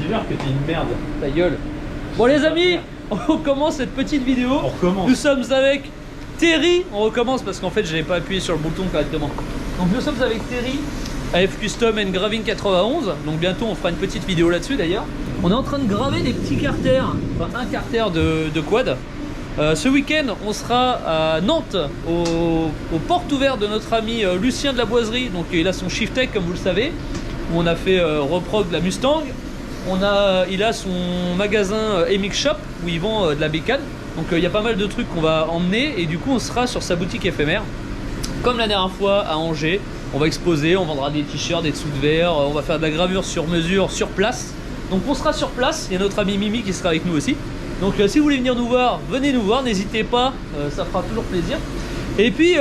Dis-leur que t'es une merde. Ta gueule. Bon les amis, on commence cette petite vidéo. On recommence. Nous sommes avec Terry. On recommence parce qu'en fait j'avais pas appuyé sur le bouton correctement. Donc nous sommes avec Terry, AF Custom and Graving 91. Donc bientôt on fera une petite vidéo là-dessus d'ailleurs. On est en train de graver des petits carters, enfin un carter de quad. Ce week-end on sera à Nantes aux portes ouvertes de notre ami Lucien de la Boiserie. Donc il a son Shift Tech comme vous le savez, où on a fait reprog de la Mustang. Il a son magasin MX Shop où il vend de la bécane. Donc il y a pas mal de trucs qu'on va emmener et du coup on sera sur sa boutique éphémère. Comme la dernière fois à Angers, on va exposer, on vendra des t-shirts, des dessous de verre, on va faire de la gravure sur mesure, sur place. Donc on sera sur place, il y a notre ami Mimi qui sera avec nous aussi. Donc si vous voulez venir nous voir, venez nous voir, n'hésitez pas, ça fera toujours plaisir. Et puis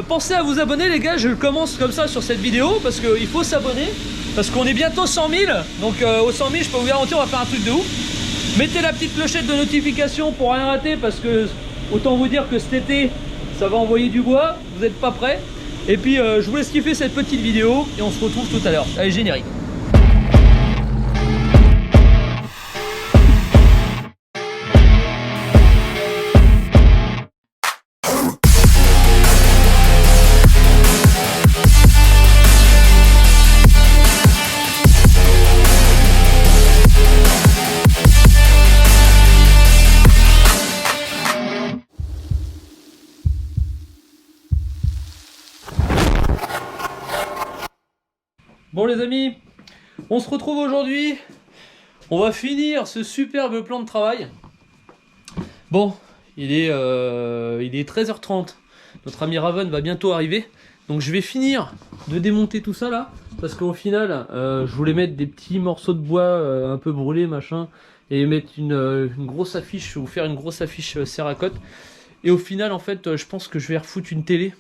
pensez à vous abonner les gars, je commence comme ça sur cette vidéo parce qu'il faut s'abonner. Parce qu'on est bientôt 100 000, donc aux 100 000 je peux vous garantir on va faire un truc de ouf. Mettez la petite clochette de notification pour rien rater parce que autant vous dire que cet été ça va envoyer du bois, vous n'êtes pas prêts. Et puis je vous laisse kiffer cette petite vidéo et on se retrouve tout à l'heure. Allez générique. Bon les amis, on se retrouve aujourd'hui, on va finir ce superbe plan de travail. Bon, il est 13h30, notre ami Raven va bientôt arriver, donc je vais finir de démonter tout ça là, parce qu'au final, je voulais mettre des petits morceaux de bois un peu brûlés machin, et mettre une grosse affiche, ou faire une grosse affiche Cerakote, et au final en fait, je pense que je vais refoutre une télé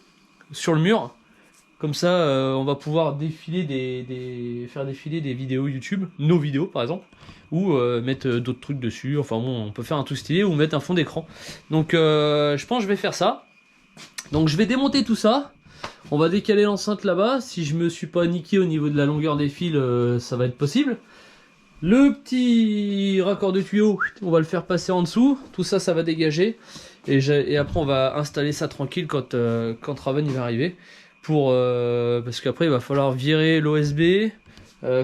sur le mur. Comme ça, on va pouvoir faire défiler des vidéos YouTube, nos vidéos par exemple, ou mettre d'autres trucs dessus. Enfin bon, on peut faire un truc stylé ou mettre un fond d'écran. Donc je pense que je vais faire ça. Donc je vais démonter tout ça. On va décaler l'enceinte là-bas. Si je me suis pas niqué au niveau de la longueur des fils, ça va être possible. Le petit raccord de tuyau, on va le faire passer en dessous. Tout ça, ça va dégager. Et après, on va installer ça tranquille quand Raven il va arriver. Parce qu'après il va falloir virer l'OSB,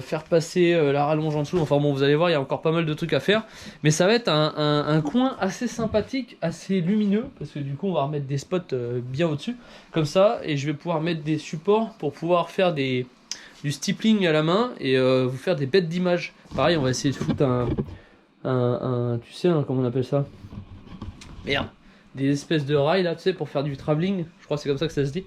faire passer la rallonge en dessous. Enfin bon, vous allez voir, il y a encore pas mal de trucs à faire, mais ça va être un coin assez sympathique, assez lumineux, parce que du coup on va remettre des spots bien au dessus comme ça, et je vais pouvoir mettre des supports pour pouvoir faire du stippling à la main et vous faire des bêtes d'images. Pareil, on va essayer de foutre tu sais comment on appelle ça, merde, des espèces de rails là, tu sais, pour faire du travelling, je crois que c'est comme ça que ça se dit.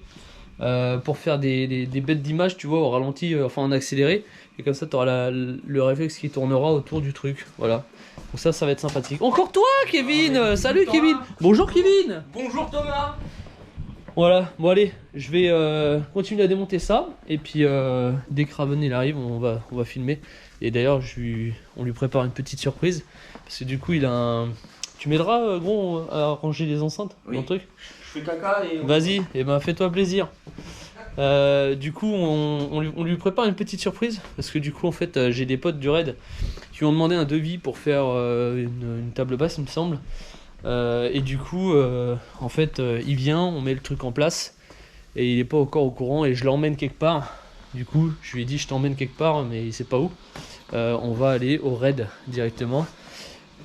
Pour faire des bêtes d'images, tu vois, au ralenti, enfin en accéléré, et comme ça tu auras le réflexe qui tournera autour du truc. Voilà, donc ça va être sympathique. Encore toi Kevin, salut Thomas. Kevin, bonjour Kevin. Bonjour Thomas. Voilà, bon allez, je vais continuer à démonter ça, et puis dès que Raven il arrive, on va filmer. Et d'ailleurs on lui prépare une petite surprise, parce que du coup il a un... Tu m'aideras gros à ranger les enceintes, oui, dans le truc. Je fais caca et... Vas-y, et ben fais-toi plaisir. Du coup on lui prépare une petite surprise, parce que du coup en fait j'ai des potes du raid qui ont demandé un devis pour faire une table basse il me semble. Et du coup en fait il vient, on met le truc en place et il est pas encore au courant et je l'emmène quelque part. Du coup je lui ai dit je t'emmène quelque part mais il sait pas où. On va aller au raid directement.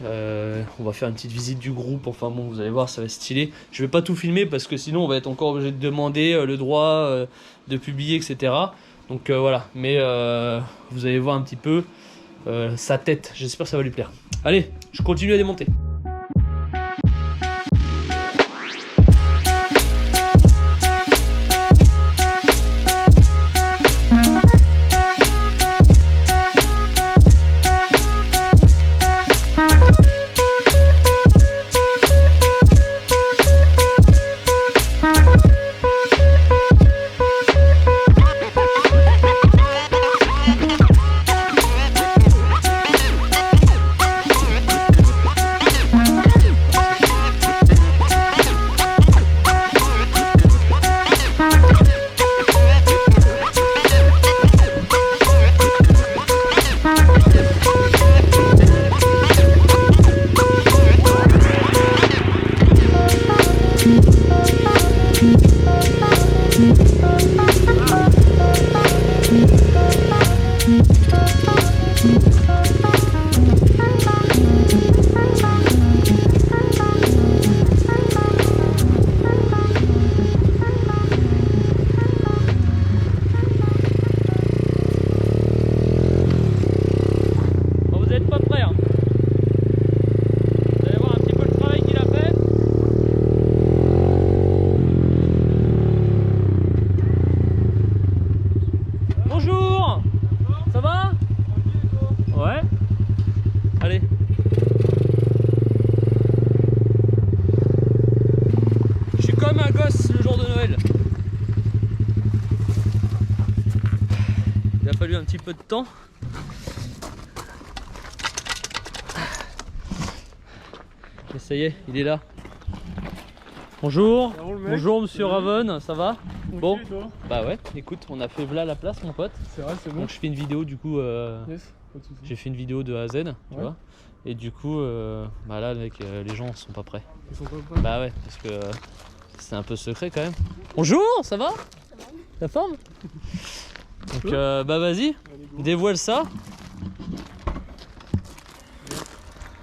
On va faire une petite visite du groupe, enfin bon vous allez voir ça va être stylé. Je vais pas tout filmer parce que sinon on va être encore obligé de demander le droit de publier etc. Donc voilà, mais vous allez voir un petit peu sa tête, j'espère que ça va lui plaire. Allez, je continue à démonter. Ouais. Allez. Je suis comme un gosse le jour de Noël. Il a fallu un petit peu de temps. Et ça y est, il est là. Bonjour. Bonjour monsieur Raven, ça va? Bon, bah ouais, écoute, on a fait v'là la place mon pote. C'est vrai, c'est bon. Donc je fais une vidéo du coup, Yes, pas de soucis. j'ai fait une vidéo de A à Z, tu vois. Et du coup, bah là mec, les gens sont pas prêts. Ils sont pas prêts. Bah ouais, parce que c'est un peu secret quand même. Bonjour, ça va? La forme? Donc bah vas-y, Allez, go. dévoile ça.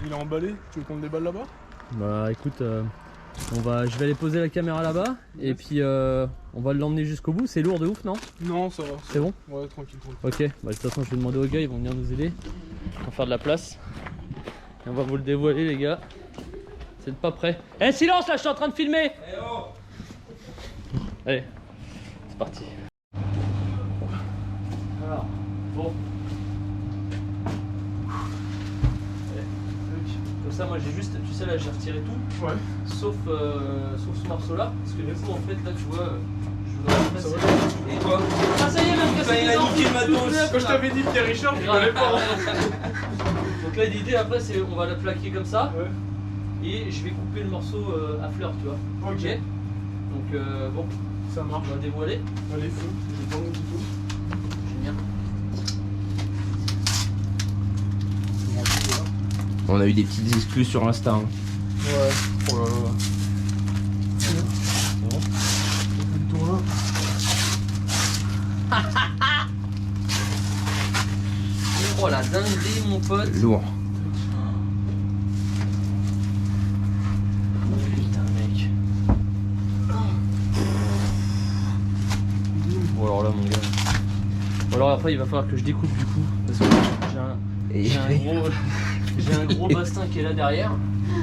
Il est emballé, tu veux qu'on le déballe là-bas? Bah écoute, je vais aller poser la caméra là-bas et puis on va l'emmener jusqu'au bout. C'est lourd de ouf, non? Non, ça va. C'est bon? Ouais, tranquille, tranquille. Ok, bah de toute façon je vais demander aux gars, ils vont venir nous aider. On va faire de la place. Et on va vous le dévoiler les gars. Vous êtes pas prêts? Eh silence là, je suis en train de filmer. Allez, c'est parti. Alors, bon. Allez, comme ça moi j'ai juste, tu sais là j'ai retiré tout. Ouais. Sauf ce morceau là. Parce que du coup en fait là tu vois, je voudrais passer. Et toi? Ah ça y est, même Bah, cassé il les a dents. niqué le matos. Quand je t'avais dit Pierre Richard, tu connais pas. Donc là l'idée après c'est on va la plaquer comme ça Ouais. et je vais couper le morceau à fleurs tu vois. Ok. Donc bon, Ça marche. on va dévoiler. Allez, feu. Je vais prendre un petit peu. Génial. On a eu des petites exclus sur Insta. Hein. Ouais. Oh là là. C'est bon. On fait le tour là. Oh la dinguerie mon pote. Lourd. Putain mec. Bon alors là mon gars. Bon alors après il va falloir que je découpe du coup. Parce que j'ai un gros bastin qui est là derrière.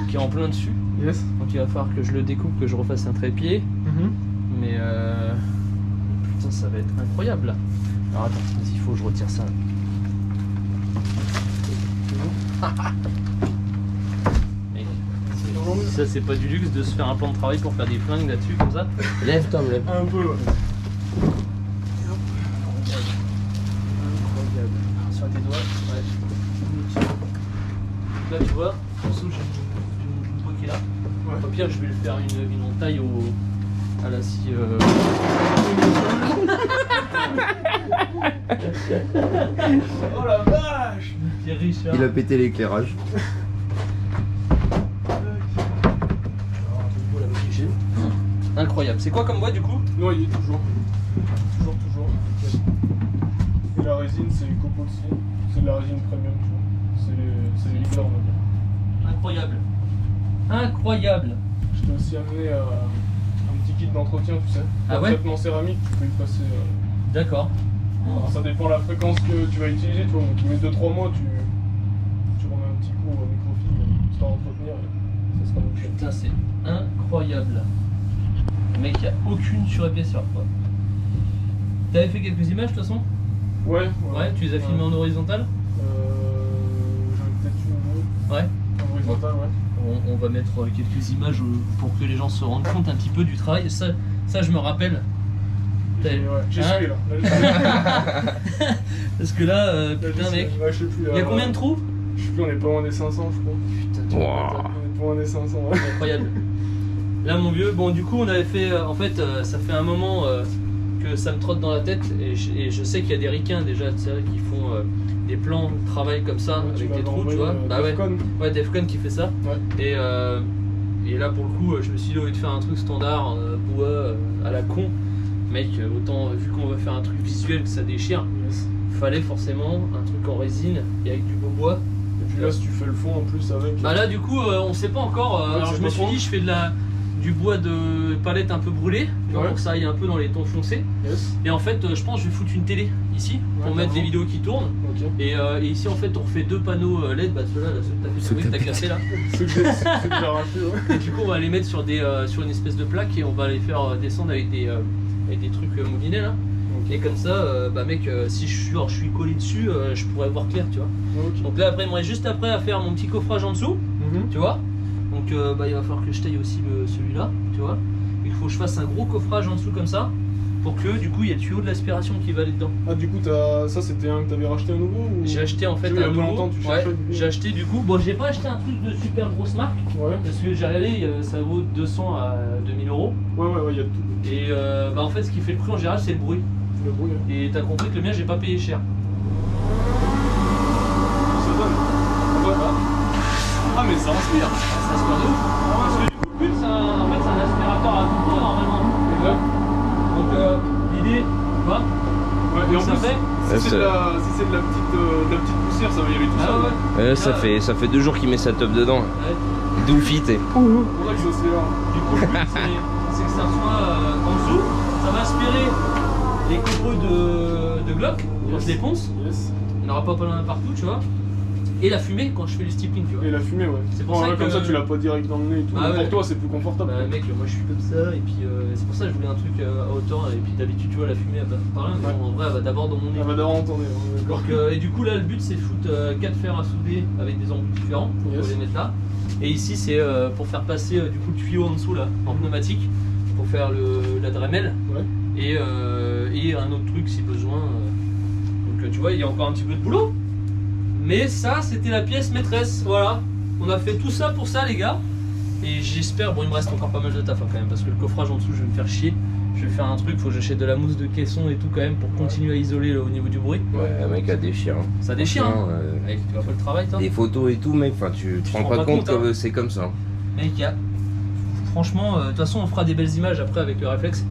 Qui est en plein dessus. Yes. Donc il va falloir que je le découpe, que je refasse un trépied. Mais putain ça va être incroyable là. Alors attends, vas-y, il faut que je retire ça. Mec, ça c'est pas du luxe de se faire un plan de travail pour faire des flingues là-dessus comme ça. Lève Tom, lève. Un peu, ouais. Incroyable. Sur tes doigts, ouais. Là tu vois, en dessous j'ai une peau qui est là. Ouais. Au pire je vais le faire une taille à la scie. Oh la vache. Pierre Richard. Il a pété l'éclairage. Incroyable. C'est quoi comme bois du coup? Noyer, toujours. Toujours. Et la résine, c'est Copoxy. C'est de la résine premium, tu vois. C'est les leaders, on va dire. Incroyable. Incroyable. Je t'ai aussi amené un petit kit d'entretien, tu sais. Ah Un ouais? traitement céramique, tu peux y passer. D'accord. Alors, ça dépend de la fréquence que tu vas utiliser, tu vois. Donc, tu mets 2-3 mois, tu remets un petit coup au microfibre, histoire d'entretenir, et ça sera donc chouette. Putain, c'est incroyable. Mec, il n'y a aucune surépaisseur quoi. T'avais fait quelques images de toute façon? Ouais, Ouais, tu les as filmées en horizontal? J'en ai peut-être une ou deux. Ouais. En horizontal, ouais. On va mettre quelques images pour que les gens se rendent compte un petit peu du travail. Ça je me rappelle. Ouais, j'ai Hein? suivi là. Parce que là, Là, putain je sais- mec. ouais, je sais plus. Il y a combien de trous? Je sais plus, on est pas loin des 500, je crois. Putain, Wow. On est pas loin des 500, ouais. incroyable. Là mon vieux, bon du coup on avait fait, en fait ça fait un moment que ça me trotte dans la tête et je sais qu'il y a des ricains déjà tu sais, qui font des plans de travail comme ça Ouais, tu avec des m'avais trous tu envoyé, vois. Bah ouais, Defcon. ouais Defcon qui fait ça. Ouais. Et là pour le coup je me suis dit au lieu de faire un truc standard bois à la con, mec autant vu qu'on va faire un truc visuel que ça déchire, Yes. fallait forcément un truc en résine et avec du beau bois. Et puis là, si tu fais le fond en plus avec. Bah là du coup on sait pas encore, Ouais, alors c'est je me pas suis trop. dit je fais du bois de palette un peu brûlé tu vois, Ouais. pour que ça aille un peu dans les tons foncés Yes. et en fait je pense que je vais foutre une télé ici pour Ouais, mettre les carrément. vidéos qui tournent Ok. et ici en fait on refait deux panneaux LED, bah ceux-là, là, ceux que t'as cassé là C'est que j'ai arraché, ouais. et du coup on va les mettre sur une espèce de plaque et on va les faire descendre avec des trucs moulinés là Et comme ça, bah mec, si je suis collé dessus, je pourrais voir clair, tu vois. Ok. Donc là après, il me reste juste après à faire mon petit coffrage en dessous, tu vois. Donc bah, il va falloir que je taille aussi celui-là, tu vois. Il faut que je fasse un gros coffrage en dessous comme ça, pour que du coup il y ait le tuyau de l'aspiration qui va aller dedans. Ah, du coup, ça c'était un que t'avais racheté un nouveau ou... J'ai acheté en fait Tu vois, il y a un pas nouveau. longtemps, tu Ouais, cherchais, du coup. j'ai acheté du coup. Bon, j'ai pas acheté un truc de super grosse marque, Ouais. parce que j'ai regardé, ça vaut 200 à 2000 euros. Ouais, il y a de tout. Et bah en fait, ce qui fait le prix en général, c'est le bruit. Le bruit, hein. Et t'as compris que le mien, j'ai pas payé cher. Ça donne. Ouais. Ah, mais ça inspire. Ça aspire de ouf. Parce que du coup, le but, c'est en fait, c'est un aspirateur à couper normalement. Exact. Donc l'idée, tu vois, Ouais, et en ça plus, fait. si c'est de la petite poussière, ça va y aller tout Ah seul. ouais. Ça fait 2 jours qu'il met sa top dedans. Ouais. Doufité. Ouais, je sais là. Du coup, le but, c'est que ça soit en dessous. Ça va aspirer les copeaux de Glock quand je les ponce. Yes. Il n'y en aura pas loin partout, tu vois. Et la fumée quand je fais le stippling, tu vois. Et la fumée, ouais. C'est pour ça comme que- ça, tu l'as pas direct dans le nez et tout. Ah ouais. Pour toi, c'est plus confortable. Bah mec, moi je suis comme ça et puis c'est pour ça que je voulais un truc à hauteur et puis d'habitude tu vois la fumée elle passe par là mais Ouais. bon, en vrai elle va d'abord dans mon nez. Elle va d'abord entendre. Donc, et du coup là le but c'est de foutre 4 fers à souder avec des angles différents pour Yes. les mettre là. Et ici c'est pour faire passer du coup le tuyau en dessous là en pneumatique pour faire la Dremel Ouais. et un autre truc si besoin. Donc tu vois il y a encore un petit peu de boulot. Mais ça c'était la pièce maîtresse, voilà. On a fait tout ça pour ça les gars. Et j'espère, bon il me reste encore pas mal de taf hein, quand même parce que le coffrage en dessous je vais me faire chier. Je vais faire un truc, faut que j'achète de la mousse de caisson et tout quand même pour continuer à isoler au niveau du bruit. Ouais, mec, a déchire. Ça déchire hein. Franchement, Mec, tu vois pas le travail toi. des photos et tout, mec, enfin, tu te rends pas compte que c'est comme ça. Mec, franchement, de toute façon on fera des belles images après avec le réflexe.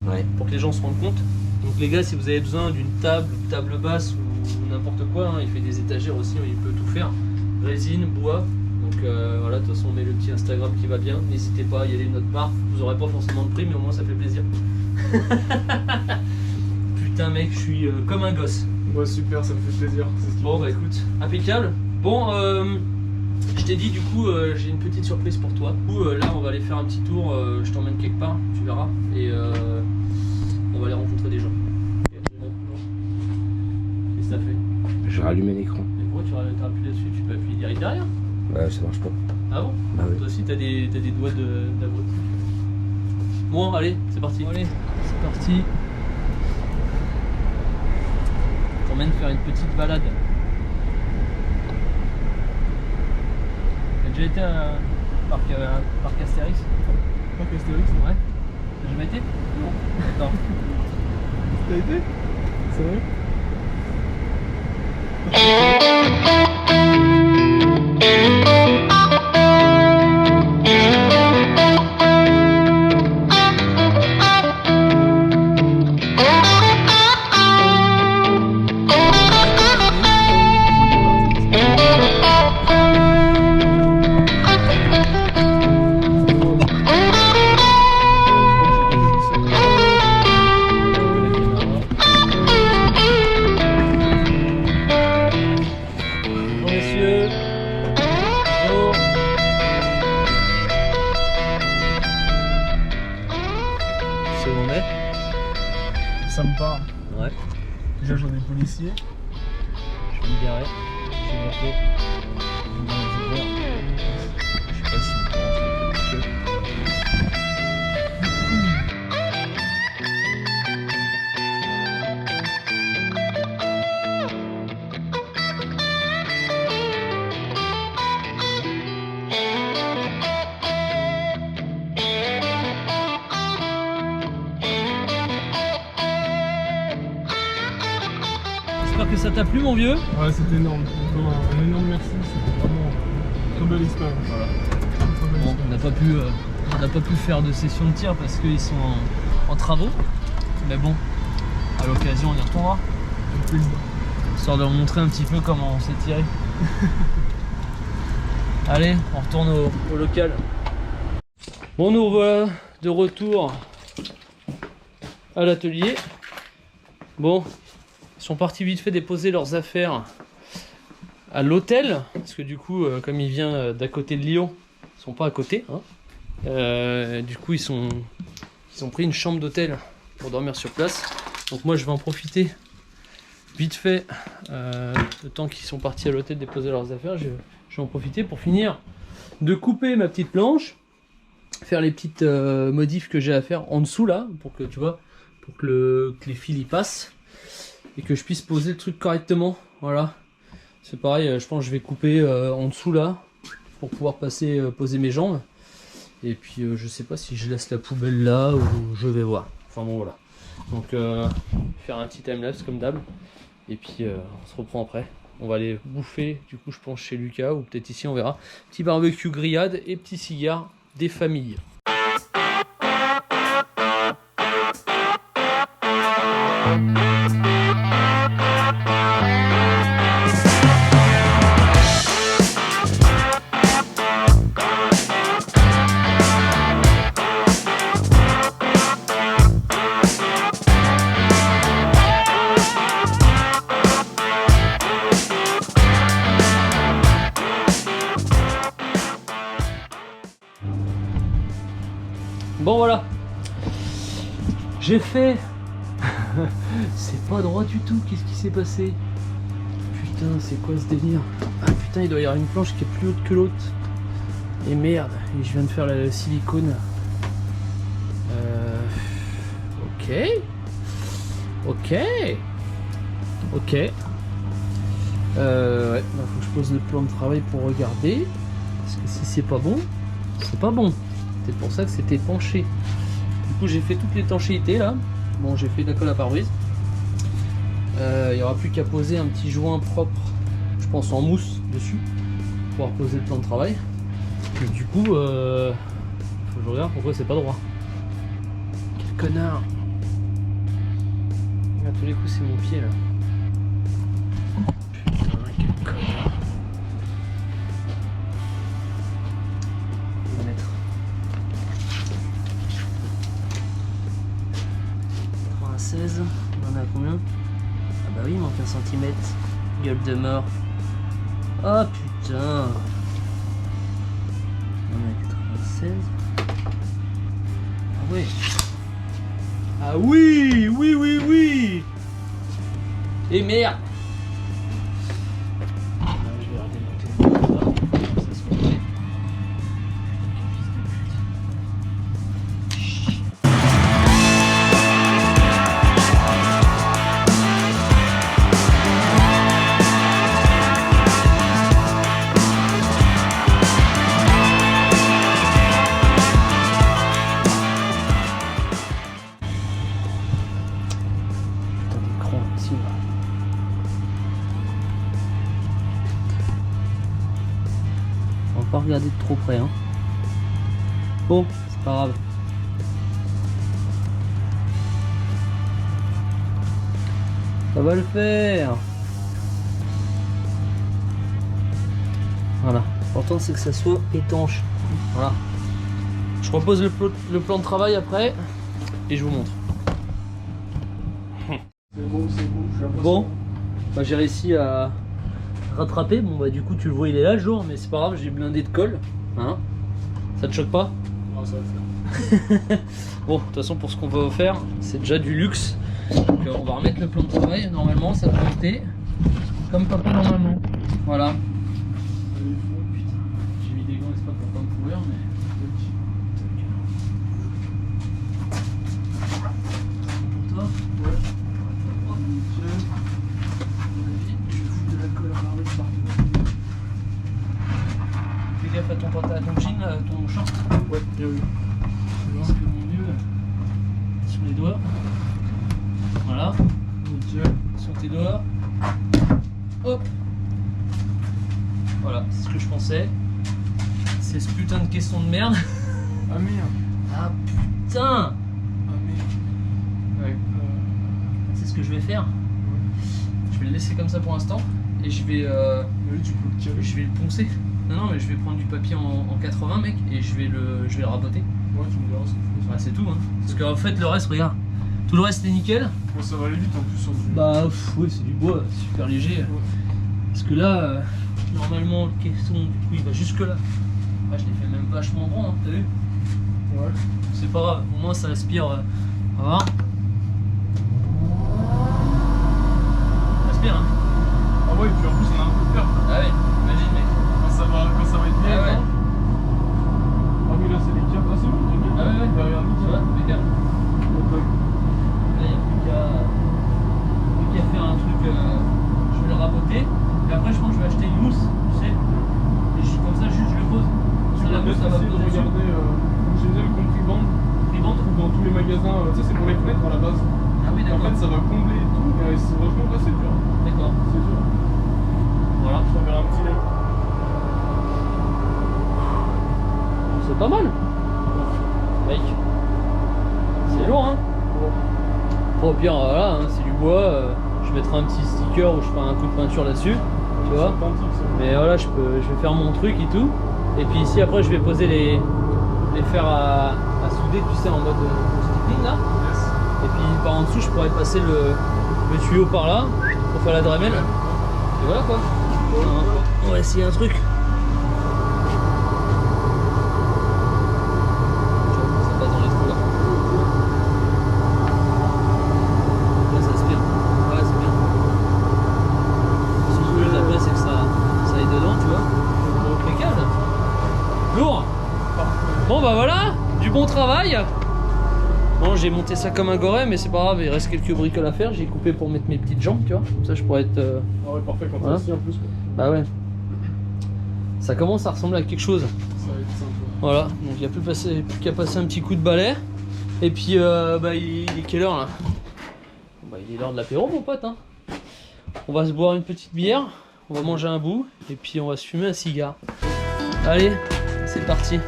Ouais. Pour que les gens se rendent compte. Donc les gars, si vous avez besoin d'une table basse ou n'importe quoi, hein, il fait des étagères aussi, il peut tout faire. Résine, bois. Donc voilà, de toute façon on met le petit Instagram qui va bien. N'hésitez pas à y aller de notre part. Vous aurez pas forcément de prix, mais au moins ça fait plaisir. Putain mec, je suis comme un gosse. Ouais, super, ça me fait plaisir. C'est ce qui- Bon bah écoute, impeccable. Bon, je t'ai dit du coup, j'ai une petite surprise pour toi. Du coup, là on va aller faire un petit tour, je t'emmène quelque part, tu verras. Et on va aller rencontrer des gens. Qu'est-ce que t'as fait? Je vais rallumer l'écran. Mais pourquoi tu appuies là-dessus? Tu peux appuyer direct derrière. Ouais, ça marche pas. Ah bon? Bah oui. Toi aussi t'as des doigts d'abruti. Bon allez, c'est parti. Allez, c'est parti. On t'emmène faire une petite balade. T'as déjà été à Parc Astérix? Parc Astérix. Ouais. T'as jamais été? Non. Attends. T'as été? C'est vrai? Bonjour messieurs. Bonjour. Tu sais où on est? Ça me parle. Ouais. Déjà, j'en ai policiers. Je vais me garer. Je vais m'appeler. Je sais pas si on peut rentrer avec le monsieur. J'espère que ça t'a plu mon vieux. Ouais, c'était énorme. Vraiment, un énorme merci. C'était vraiment une très belle expérience. Voilà. Très belle Bon, expérience. on n'a pas pu On n'a pas pu faire de session de tir parce qu'ils sont en travaux. Mais bon, à l'occasion, on y retournera. Histoire de vous montrer un petit peu comment on s'est tiré. Allez, on retourne au local. Bon, nous revoilà de retour à l'atelier. Bon, ils sont partis vite fait déposer leurs affaires à l'hôtel. Parce que du coup, comme il vient d'à côté de Lyon, ils sont pas à côté. Hein. Du coup, ils ont pris une chambre d'hôtel pour dormir sur place. Donc moi, je vais en profiter vite fait. Le temps qu'ils sont partis à l'hôtel déposer leurs affaires, je vais en profiter pour finir de couper ma petite planche, faire les petites modifs que j'ai à faire en dessous là, pour que tu vois, pour que les fils y passent et que je puisse poser le truc correctement. Voilà, c'est pareil, je pense que je vais couper en dessous là pour pouvoir poser mes jambes. Et puis je sais pas si je laisse la poubelle là ou je vais voir. Enfin bon voilà. Donc faire un petit timelapse comme d'hab. Et puis on se reprend après. On va aller bouffer, du coup je pense chez Lucas ou peut-être ici on verra. Petit barbecue grillade et petit cigare des familles. Bon voilà, j'ai fait. C'est pas droit du tout, qu'est-ce qui s'est passé? Putain, c'est quoi ce délire? Ah putain, il doit y avoir une planche qui est plus haute que l'autre. Et merde, et je viens de faire le silicone. Ok. Ok. Ok. Ouais, bah, faut que je pose le plan de travail pour regarder. Parce que si c'est pas bon, c'est pas bon. C'est pour ça que c'était penché. Du coup j'ai fait toute l'étanchéité là. Bon, j'ai fait de la colle à pare-brise. Il n'y aura plus qu'à poser un petit joint propre, je pense en mousse dessus, pour pouvoir poser le plan de travail. Et du coup, faut que je regarde pourquoi c'est pas droit. Quel connard! À tous les coups c'est mon pied là. Putain, quel connard! 16, on en a combien? Ah bah oui, il manque 1 centimètre. Gueule de mort. Oh putain. On a 96. Ah ouais. Ah oui, oui, oui, oui. Et merde. Je vais redémonter. Ça se fait. Pas regarder de trop près hein. Bon, c'est pas grave. Ça va le faire. Voilà. L'important c'est que ça soit étanche. Voilà. Je repose le plan de travail après et je vous montre. C'est beau, j'ai l'impression. Bon, bah, j'ai réussi à rattraper. Bon bah du coup tu le vois, il est là le jour, mais c'est pas grave, j'ai blindé de colle. Hein, ça te choque pas? Non, ça va le faire. Bon, de toute façon pour ce qu'on va faire, c'est déjà du luxe. Donc on va remettre le plan de travail. Normalement ça doit monter comme papa normalement. Voilà. J'ai mis des gants exprès pour pas me couvrir, mais. Pour toi? Ouais. Oh mon dieu. Je vais foutre de la colle à pare-brise partout. Fais gaffe à ton pantalon, à ton jean, à ton short. Ouais, bien vu. Parce que mon dieu, sur les doigts. Voilà. Mon dieu. Sur tes doigts. Hop. Voilà, c'est ce que je pensais. C'est ce putain de caisson de merde. Ah merde. Ah putain. Ah merde. Ouais, C'est ce que je vais faire. Je vais le laisser comme ça pour l'instant et je vais oui, tu peux le tirer. je vais le poncer. Non mais je vais prendre du papier en 80 mec et je vais le raboter. Ouais, tu me diras ce que tu fais. Bah, c'est tout hein. Parce qu'en fait le reste regarde. Tout le reste est nickel. Bon, ça va aller vite en plus sur du. Bah oui c'est du bois, super léger. Parce que là normalement le caisson du coup il va jusque là. Ah, je l'ai fait même vachement grand, hein, t'as vu? Ouais. C'est pas grave, au moins ça aspire. On va voir. Ça aspire hein. Ah ouais, et puis en plus, on a un peu de peur. Ah ouais, imagine mec. Quand ça va être bien. Ah ouais. Ah oui, là, c'est les câbles. Ah, c'est bon, t'es bien. Ah ouais, ouais. Derrière nous, Tu vois, impeccable. Là, il n'y a plus qu'à faire un truc. Je vais le raboter. Et après, je pense que je vais acheter une mousse, tu sais. Et comme ça, juste je le pose. Tu Ça, la peux mousse, ça va essayer de poser dessus. regarder. J'ai déjà le compris-bande. Prix-bande. Dans tous les magasins. Tu sais, c'est pour les fenêtres à la base. Ah oui, Et en d'accord. fait, ça va combler et tout. Mais c'est franchement, là, c'est dur. D'accord. C'est dur. Voilà. Je t'enverrai un petit lien. C'est pas mal. Mec. C'est lourd, hein. Bon, au pire, voilà, hein, c'est du bois. Je mettrai un petit sticker ou je ferai un coup de peinture là-dessus. Tu vois. C'est authentique, ça. Mais voilà, je vais faire mon truc et tout. Et puis ici, après, je vais poser les fers à souder, tu sais, en mode sticking là. Yes. Et puis par en dessous, je pourrais passer le tuyau par là pour faire la Dremel. Et voilà quoi. On va essayer un truc. Ça passe dans les trous là. Là, ça aspire. Ouais, c'est bien. Si je veux, après, c'est que ça aille dedans, tu vois. Impeccable. Lourd. Bon bah voilà, du bon travail. Bon, j'ai monté ça comme un goret, mais c'est pas grave, il reste quelques bricoles à faire. J'ai coupé pour mettre mes petites jambes, tu vois. Comme ça, je pourrais être. Ah ouais, parfait quand Voilà. t'es assis en plus. Quoi. Bah ouais. Ça commence à ressembler à quelque chose. Ça va être sympa. Voilà, donc il n'y a plus qu'à passer un petit coup de balai. Et puis, bah, il est quelle heure là? Bah, il est l'heure de l'apéro, mon pote. Hein. On va se boire une petite bière, on va manger un bout, et puis on va se fumer un cigare. Allez, c'est parti.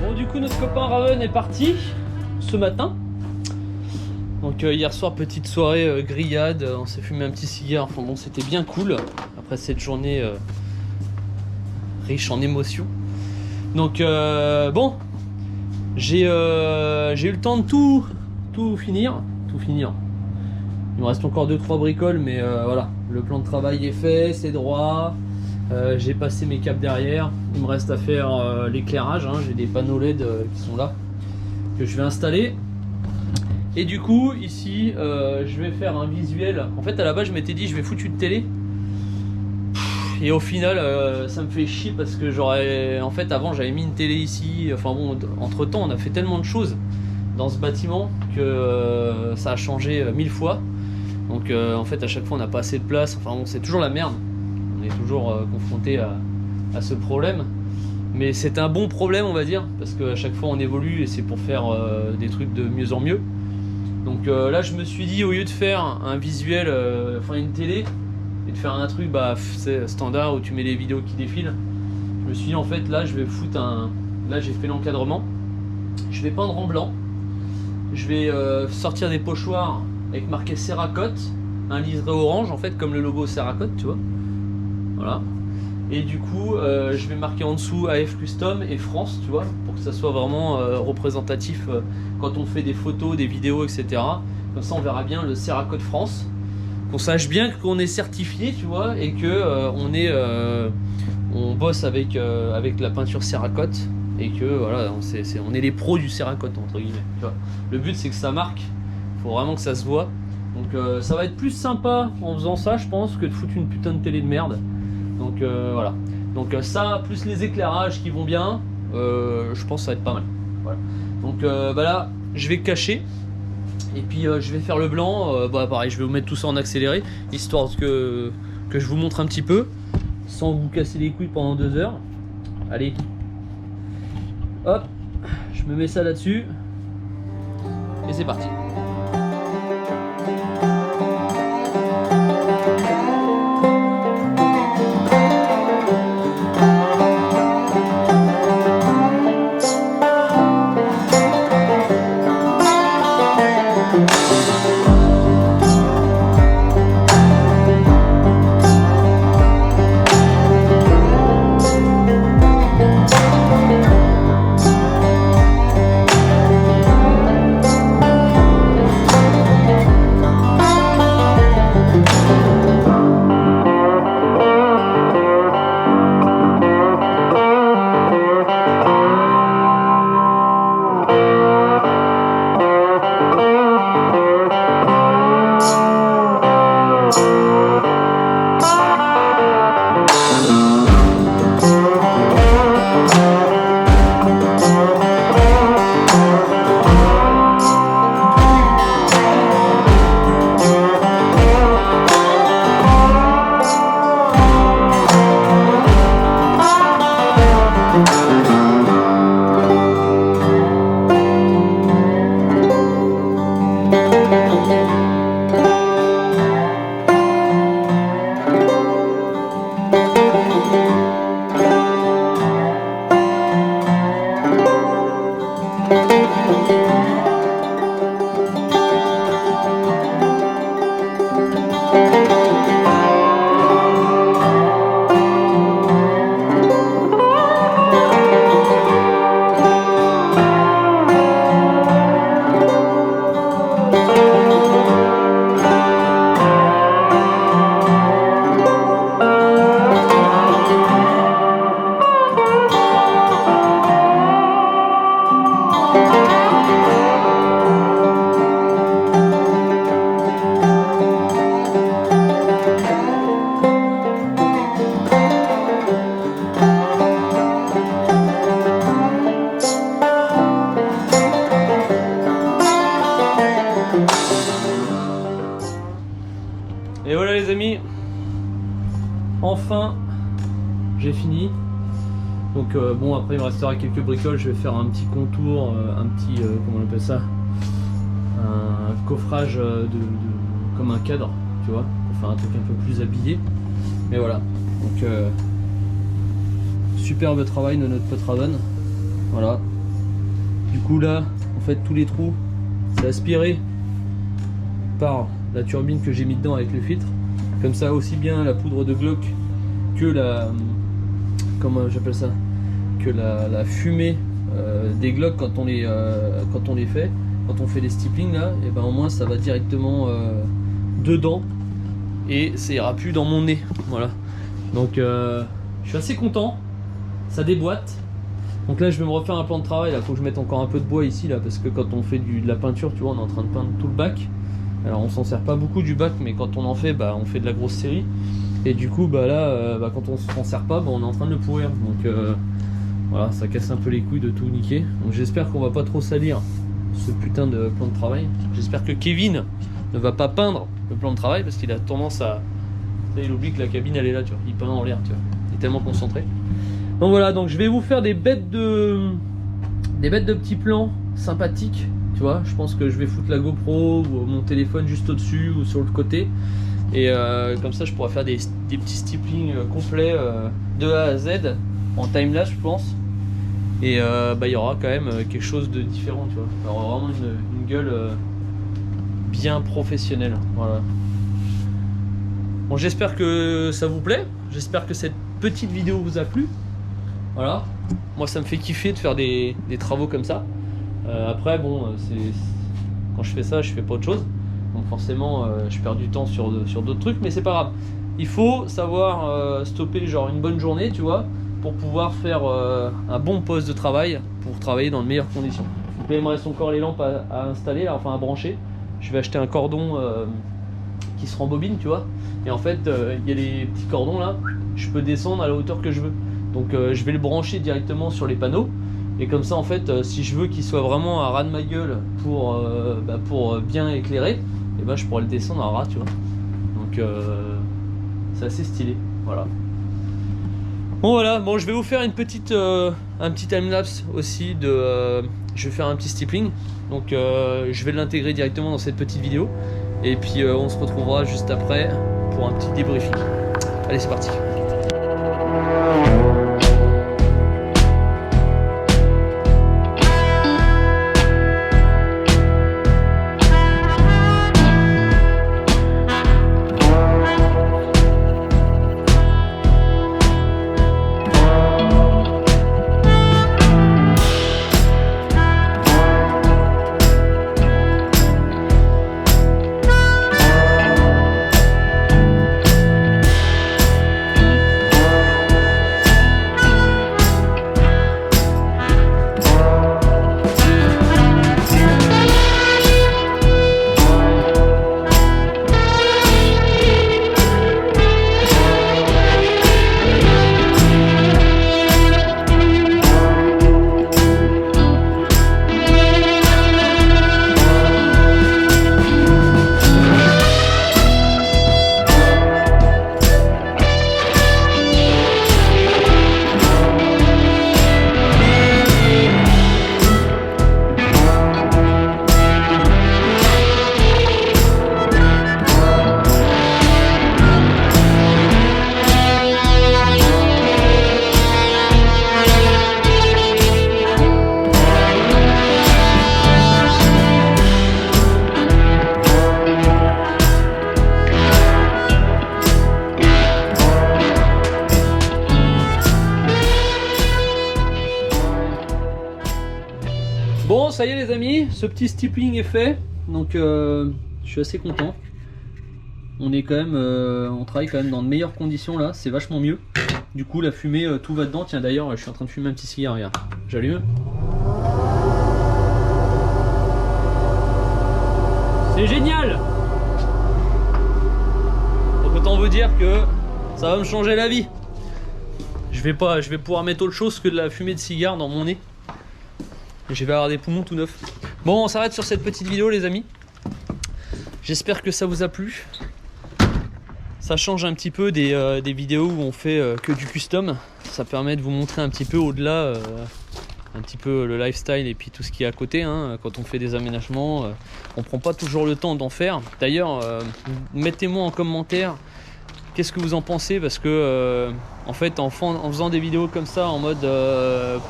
Bon, du coup, notre copain Raven est parti ce matin. Donc hier soir, petite soirée grillade, on s'est fumé un petit cigare, enfin bon, c'était bien cool après cette journée riche en émotions. Donc bon, j'ai eu le temps de tout finir. Il me reste encore 2-3 bricoles, mais voilà, le plan de travail est fait, c'est droit. J'ai passé mes câbles derrière, il me reste à faire l'éclairage, hein. J'ai des panneaux LED qui sont là, que je vais installer. Et du coup ici je vais faire un visuel. En fait à la base je m'étais dit je vais foutre une télé. Et au final ça me fait chier parce que j'aurais... En fait avant j'avais mis une télé ici. Enfin bon, entre temps on a fait tellement de choses dans ce bâtiment que ça a changé 1000 fois. Donc en fait à chaque fois on n'a pas assez de place. Enfin bon, c'est toujours la merde. On est toujours confronté à ce problème. Mais c'est un bon problème on va dire. Parce qu'à chaque fois on évolue et c'est pour faire des trucs de mieux en mieux. Donc là je me suis dit au lieu de faire un visuel, enfin une télé, et de faire un truc bah, c'est standard où tu mets les vidéos qui défilent, je me suis dit en fait là je vais foutre un... Là j'ai fait l'encadrement, je vais peindre en blanc, je vais sortir des pochoirs avec marqué Cerakote, un liseré orange en fait comme le logo Cerakote tu vois. Voilà. Et du coup je vais marquer en dessous AF Custom et France tu vois, pour que ça soit vraiment représentatif quand on fait des photos, des vidéos etc. Comme ça on verra bien le Cerakote France, qu'on sache bien qu'on est certifié tu vois, et que on bosse avec la peinture Cerakote, et que voilà on est les pros du Cerakote entre guillemets tu vois. Le but c'est que ça marque, faut vraiment que ça se voit. Donc ça va être plus sympa en faisant ça je pense que de foutre une putain de télé de merde. Donc voilà, donc ça plus les éclairages qui vont bien, je pense que ça va être pas mal. Voilà. Donc bah là je vais cacher Et puis je vais faire le blanc, bah pareil, je vais vous mettre tout ça en accéléré, histoire que je vous montre un petit peu, sans vous casser les couilles pendant 2 heures. Allez, hop, je me mets ça là-dessus, et c'est parti. Et voilà les amis, enfin j'ai fini. Donc bon, après il me restera quelques bricoles, je vais faire un petit contour, un petit, comment on appelle ça, un coffrage comme un cadre, tu vois, pour faire un truc un peu plus habillé. Mais voilà, donc superbe travail de notre pote Raven. Voilà. Du coup là, en fait tous les trous, c'est aspiré par la turbine que j'ai mis dedans avec le filtre. Comme ça, aussi bien la poudre de Glock que la, comment j'appelle ça, que la fumée des Glock quand on les fait, quand on fait les stippling là, et ben au moins ça va directement dedans et ça ira plus dans mon nez. Voilà. Donc je suis assez content. Ça déboîte. Donc là je vais me refaire un plan de travail. Là faut que je mette encore un peu de bois ici là, parce que quand on fait de la peinture, tu vois, on est en train de peindre tout le bac. Alors on s'en sert pas beaucoup du bac, mais quand on en fait, bah on fait de la grosse série. Et du coup bah là quand on s'en sert pas, bah, on est en train de le pourrir. Donc voilà, ça casse un peu les couilles de tout niquer. Donc j'espère qu'on va pas trop salir ce putain de plan de travail. J'espère que Kevin ne va pas peindre le plan de travail, parce qu'il a tendance à... Il oublie que la cabine elle est là, tu vois. Il peint en l'air, tu vois. Il est tellement concentré. Donc voilà, donc je vais vous faire des bêtes de petits plans sympathiques. Tu vois, je pense que je vais foutre la GoPro ou mon téléphone juste au-dessus ou sur le côté. Et comme ça, je pourrais faire des petits stippling complets de A à Z en timelapse, je pense. Et bah, il y aura quand même quelque chose de différent, tu vois. Il y aura vraiment une gueule bien professionnelle. Voilà. Bon, j'espère que ça vous plaît. J'espère que cette petite vidéo vous a plu. Voilà. Moi, ça me fait kiffer de faire des travaux comme ça. Après bon, quand je fais ça, je fais pas autre chose, donc forcément je perds du temps sur d'autres trucs, mais c'est pas grave. Il faut savoir stopper genre une bonne journée, tu vois, pour pouvoir faire un bon poste de travail, pour travailler dans de meilleures conditions. Donc là il me reste encore les lampes à installer, là, enfin à brancher. Je vais acheter un cordon qui se rembobine, tu vois, et en fait il y a les petits cordons là, je peux descendre à la hauteur que je veux, donc je vais le brancher directement sur les panneaux. Et comme ça en fait si je veux qu'il soit vraiment à ras de ma gueule pour bien éclairer, et ben je pourrais le descendre à ras, tu vois. Donc c'est assez stylé, voilà. Bon voilà, bon je vais vous faire un petit timelapse aussi de je vais faire un petit stippling. Donc je vais l'intégrer directement dans cette petite vidéo. Et puis on se retrouvera juste après pour un petit débriefing. Allez, c'est parti. Bon, ça y est les amis, ce petit stippling est fait, donc je suis assez content. On est quand même, on travaille quand même dans de meilleures conditions là, c'est vachement mieux. Du coup la fumée, tout va dedans. Tiens d'ailleurs, je suis en train de fumer un petit cigare, regarde. J'allume. C'est génial. Donc autant vous dire que ça va me changer la vie. Je vais pouvoir mettre autre chose que de la fumée de cigare dans mon nez. Je vais avoir des poumons tout neufs. Bon, on s'arrête sur cette petite vidéo les amis. J'espère que ça vous a plu. Ça change un petit peu des vidéos où on fait que du custom. Ça permet de vous montrer un petit peu au-delà, un petit peu le lifestyle et puis tout ce qui est à côté. Hein. Quand on fait des aménagements, on prend pas toujours le temps d'en faire. D'ailleurs, mettez-moi en commentaire qu'est-ce que vous en pensez, parce que en fait en faisant des vidéos comme ça en mode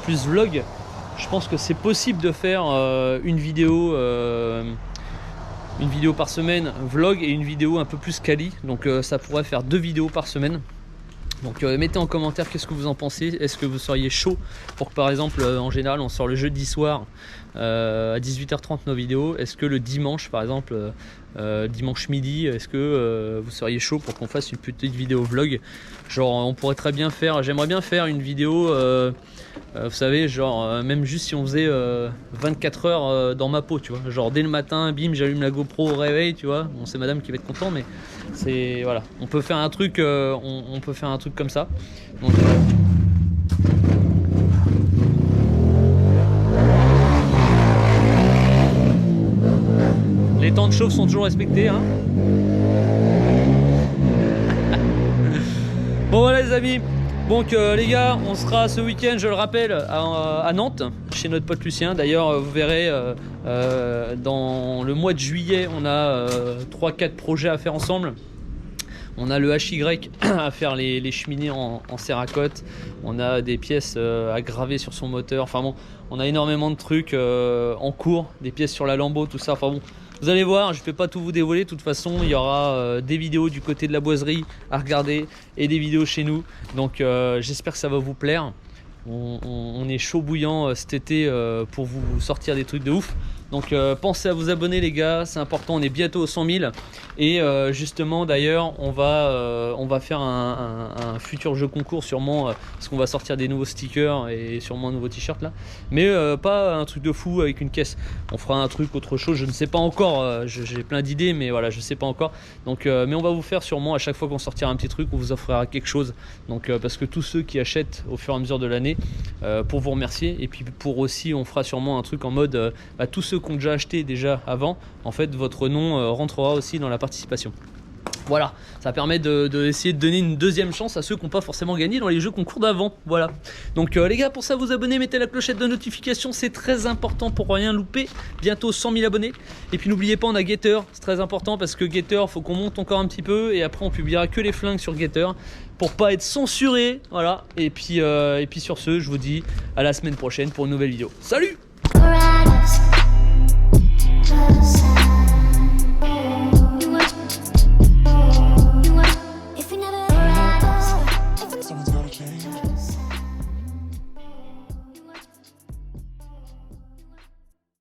plus vlog, je pense que c'est possible de faire une vidéo par semaine vlog et une vidéo un peu plus quali. Donc ça pourrait faire 2 vidéos par semaine. Donc mettez en commentaire qu'est-ce que vous en pensez. Est-ce que vous seriez chaud pour que par exemple en général on sort le jeudi soir à 18h30 nos vidéos. Est-ce que le dimanche par exemple dimanche midi, est-ce que vous seriez chaud pour qu'on fasse une petite vidéo vlog? Genre on pourrait très bien faire, j'aimerais bien faire une vidéo vous savez, genre même juste si on faisait 24 heures dans ma peau, tu vois, genre dès le matin, bim, j'allume la GoPro au réveil, tu vois. Bon, c'est madame qui va être content, mais c'est voilà, on peut faire un truc, on peut faire un truc comme ça. Donc, les temps de chauffe sont toujours respectés, hein. Bon voilà les amis. Donc les gars, on sera ce week-end, je le rappelle, à Nantes, chez notre pote Lucien. D'ailleurs, vous verrez, dans le mois de juillet, on a 3-4 projets à faire ensemble. On a le HY à faire les cheminées en céracote. On a des pièces à graver sur son moteur. Enfin bon, on a énormément de trucs en cours, des pièces sur la Lambo, tout ça. Enfin bon, vous allez voir, je ne vais pas tout vous dévoiler. De toute façon, il y aura des vidéos du côté de la boiserie à regarder et des vidéos chez nous. Donc j'espère que ça va vous plaire. On est chaud bouillant cet été pour vous sortir des trucs de ouf. Donc pensez à vous abonner les gars, c'est important, on est bientôt aux 100 000. Et justement d'ailleurs on va faire un futur jeu concours sûrement, parce qu'on va sortir des nouveaux stickers et sûrement un nouveau t-shirt là. Mais pas un truc de fou avec une caisse. On fera un truc autre chose, je ne sais pas encore, j'ai plein d'idées mais voilà je sais pas encore. Donc mais on va vous faire sûrement à chaque fois qu'on sortira un petit truc, on vous offrira quelque chose. Donc parce que tous ceux qui achètent au fur et à mesure de l'année, pour vous remercier, et puis pour aussi on fera sûrement un truc en mode tous ceux qui ont déjà acheté déjà avant, en fait votre nom rentrera aussi dans la participation. Voilà, ça permet d'essayer de donner une deuxième chance à ceux qui n'ont pas forcément gagné dans les jeux concours d'avant. Voilà. Donc les gars, pour ça vous abonnez, mettez la clochette de notification, c'est très important pour rien louper. Bientôt 100 000 abonnés. Et puis n'oubliez pas, on a Getter, c'est très important parce que Getter, faut qu'on monte encore un petit peu et après on publiera que les flingues sur Getter pour pas être censuré. Voilà. Et puis sur ce, je vous dis à la semaine prochaine pour une nouvelle vidéo. Salut!